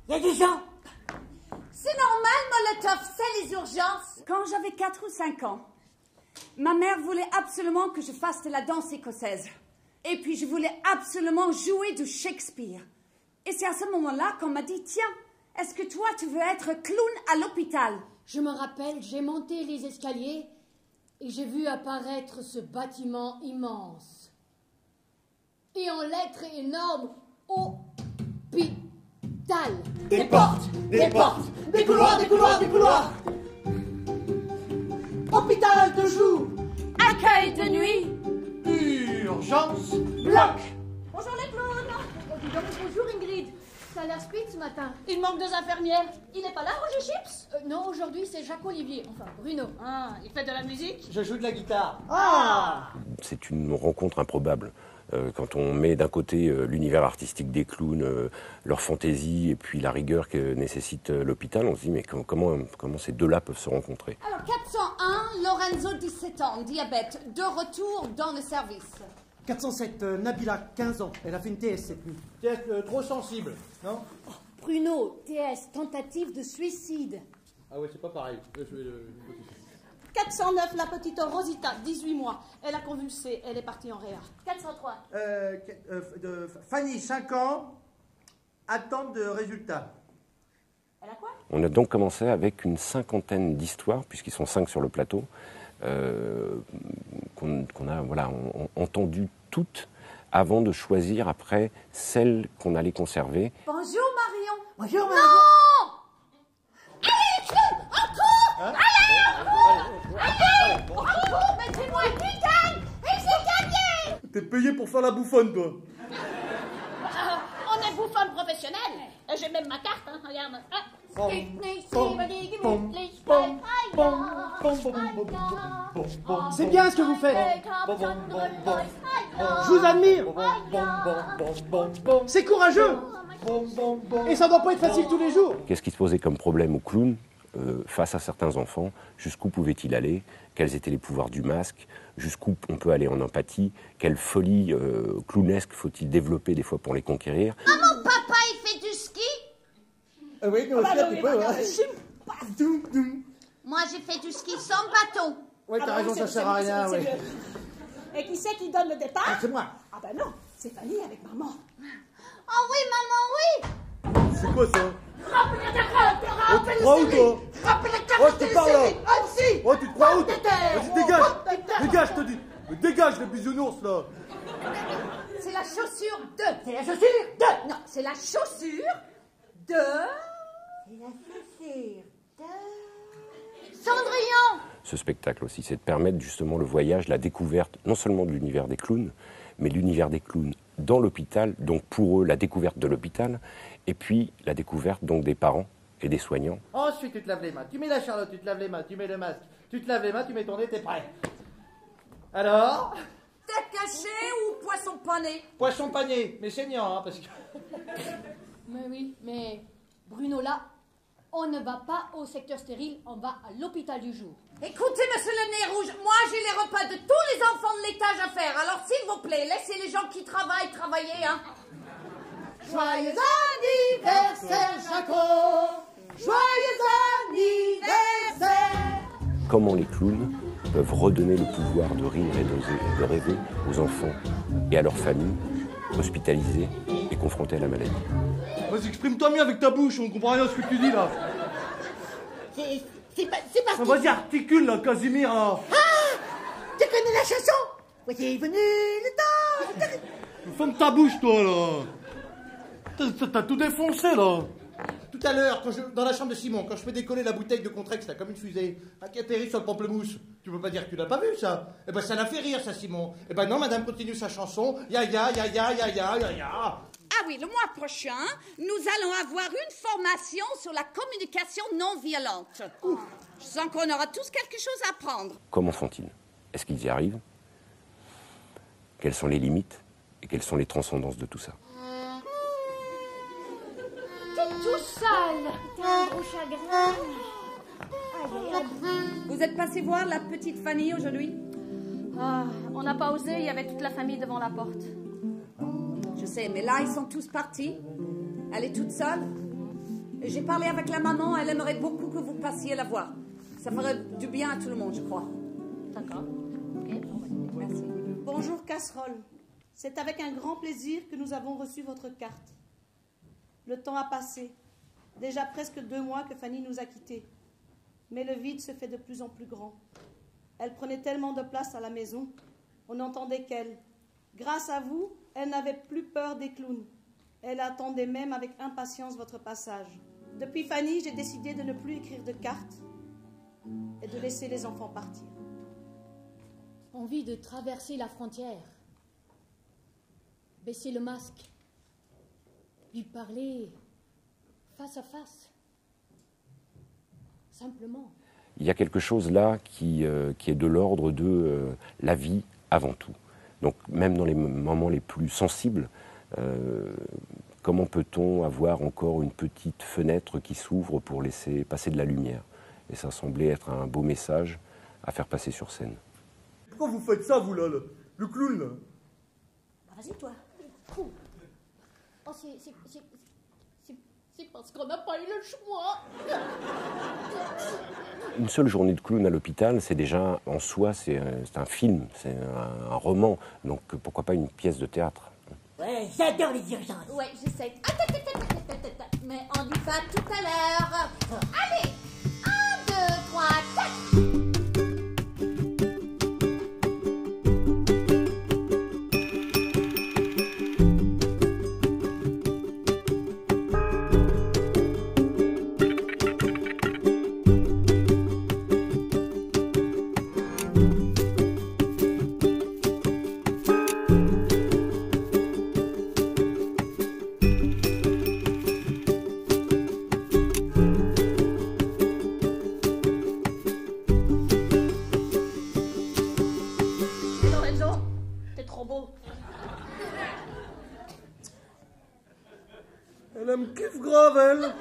Il y a des gens. C'est normal, Molotov, c'est les urgences. Quand j'avais 4 ou 5 ans, ma mère voulait absolument que je fasse de la danse écossaise. Et puis je voulais absolument jouer du Shakespeare. Et c'est à ce moment-là qu'on m'a dit, tiens, est-ce que toi tu veux être clown à l'hôpital? Je me rappelle, j'ai monté les escaliers et j'ai vu apparaître ce bâtiment immense. Et en lettres énormes, hôpital. Des portes, des portes, des couloirs, des couloirs, des couloirs. Hôpital de jour. Accueil de nuit. Urgence. Bloc. Bonjour les clowns. Oh, dis donc, bonjour Ingrid. Ça a l'air speed ce matin. Il manque 2 infirmières. Il n'est pas là, Roger Chips? Non, aujourd'hui c'est Jacques-Olivier. Enfin, Bruno. Ah, il fait de la musique? Je joue de la guitare. Ah. C'est une rencontre improbable. Quand on met d'un côté l'univers artistique des clowns, leur fantaisie et puis la rigueur que nécessite l'hôpital, on se dit mais comment ces deux-là peuvent se rencontrer? Alors 401, Lorenzo, 17 ans, diabète, de retour dans le service. 407, Nabila, 15 ans. Elle a fait une TS cette nuit. TS trop sensible, non? Bruno, TS, tentative de suicide. Ah ouais, c'est pas pareil. 409, la petite Rosita, 18 mois. Elle a convulsé, elle est partie en réa. 403. Fanny, 5 ans, attente de résultats. Elle a quoi? On a donc commencé avec une 50aine d'histoires, puisqu'ils sont 5 sur le plateau, qu'on a entendues toutes avant de choisir après celles qu'on allait conserver. Bonjour Marion. Bonjour, Marion. Non. Allez, mais c'est moi qui gagne. Et j'ai gagné. T'es payé pour faire la bouffonne, toi. On est bouffonne professionnelle. J'ai même ma carte, hein, regarde. C'est bien ce que vous faites. Je vous admire. C'est courageux. Et ça doit pas être facile tous les jours. Qu'est-ce qui se posait comme problème au clown face à certains enfants? Jusqu'où pouvait-il aller? Quels étaient les pouvoirs du masque? Jusqu'où on peut aller en empathie? Quelle folie clownesque faut-il développer des fois pour les conquérir? Maman, papa, il fait du ski? Oui, nous aussi, un petit peu. Moi, j'ai fait du ski sans bâton. Ouais, t'as raison, ça sert à rien, oui. Et qui c'est qui donne le départ? C'est moi. Ah ben non, c'est Fanny avec maman. Oh oui, maman, oui. C'est quoi ça? Rappelez ta crotte, Oh, tu te crois où, toi? rappelez la Oh, tu parles là. Annecy. Oh, tu te crois où? Vas-y, dégage. Dégage, je te dis. Mais dégage, les bisounours, là. C'est la chaussure de. C'est la chaussure de. Non, c'est la chaussure de. C'est la chaussure de. Cendrillon. Ce spectacle aussi, c'est de permettre justement le voyage, la découverte, non seulement de l'univers des clowns, mais l'univers des clowns dans l'hôpital, donc pour eux, la découverte de l'hôpital, et puis la découverte donc des parents et des soignants. Ensuite, tu te laves les mains. Tu mets la charlotte, tu te laves les mains, tu mets le masque. Tu te laves les mains, tu mets ton nez, t'es prêt. Alors? Tête cachée ou poisson pané? Poisson panier, mais saignant, hein, parce que... Mais oui, mais Bruno, là, on ne va pas au secteur stérile, on va à l'hôpital du jour. Écoutez, monsieur le nez rouge, moi j'ai les repas de tous les enfants de l'étage à faire. Alors s'il vous plaît, laissez les gens qui travaillent travailler, hein. Joyeux anniversaire, Jaco. Joyeux anniversaire. Comment les clowns peuvent redonner le pouvoir de rire et de rêver aux enfants et à leurs familles hospitalisés et confrontés à la maladie. Vas-y, exprime-toi mieux avec ta bouche, on comprend rien à ce que tu dis, là. C'est parti. Vas-y, articule, là, Casimir, là. Tu connais la chanson? Voyez venu le temps. Ferme ta bouche, toi, là. T'as tout défoncé, là. Tout à l'heure, dans la chambre de Simon, quand je fais décoller la bouteille de Contrex, là, comme une fusée, qui atterrit sur le pamplemousse, tu peux pas dire que tu l'as pas vu, ça? Eh ben, ça l'a fait rire, ça, Simon. Eh ben non, madame continue sa chanson. Ya, ya, ya, ya, ya, ya, ya, ya. Ah oui, le mois prochain, nous allons avoir une formation sur la communication non violente. Je sens qu'on aura tous quelque chose à apprendre. Comment font-ils? Est-ce qu'ils y arrivent? Quelles sont les limites? Et quelles sont les transcendances de tout ça? T'es tout sale. T'as un gros chagrin. Vous êtes passé voir la petite Fanny aujourd'hui? Ah, on n'a pas osé, il y avait toute la famille devant la porte. Je sais, mais là, ils sont tous partis. Elle est toute seule. Et j'ai parlé avec la maman, elle aimerait beaucoup que vous passiez la voir. Ça ferait du bien à tout le monde, je crois. D'accord. Merci. Bonjour Casserole. C'est avec un grand plaisir que nous avons reçu votre carte. Le temps a passé. Déjà presque 2 mois que Fanny nous a quittés. Mais le vide se fait de plus en plus grand. Elle prenait tellement de place à la maison. On n'entendait qu'elle. Grâce à vous, elle n'avait plus peur des clowns. Elle attendait même avec impatience votre passage. Depuis Fanny, j'ai décidé de ne plus écrire de cartes et de laisser les enfants partir. Envie de traverser la frontière, baisser le masque, lui parler face à face, simplement. Il y a quelque chose là qui est de l'ordre de la vie avant tout. Donc même dans les moments les plus sensibles, comment peut-on avoir encore une petite fenêtre qui s'ouvre pour laisser passer de la lumière? Et ça semblait être un beau message à faire passer sur scène. Pourquoi vous faites ça, vous, là, le clown, là? Bah, vas-y, toi. Oh, c'est parce qu'on n'a pas eu le choix. Une seule journée de clown à l'hôpital, c'est déjà, en soi, c'est un film, c'est un roman. Donc pourquoi pas une pièce de théâtre? Ouais, j'adore les urgences. Ouais, j'essaie. Mais on dit pas tout à l'heure. Allez, 1, 2, 3, 4. Elle me kiffe grave, elle.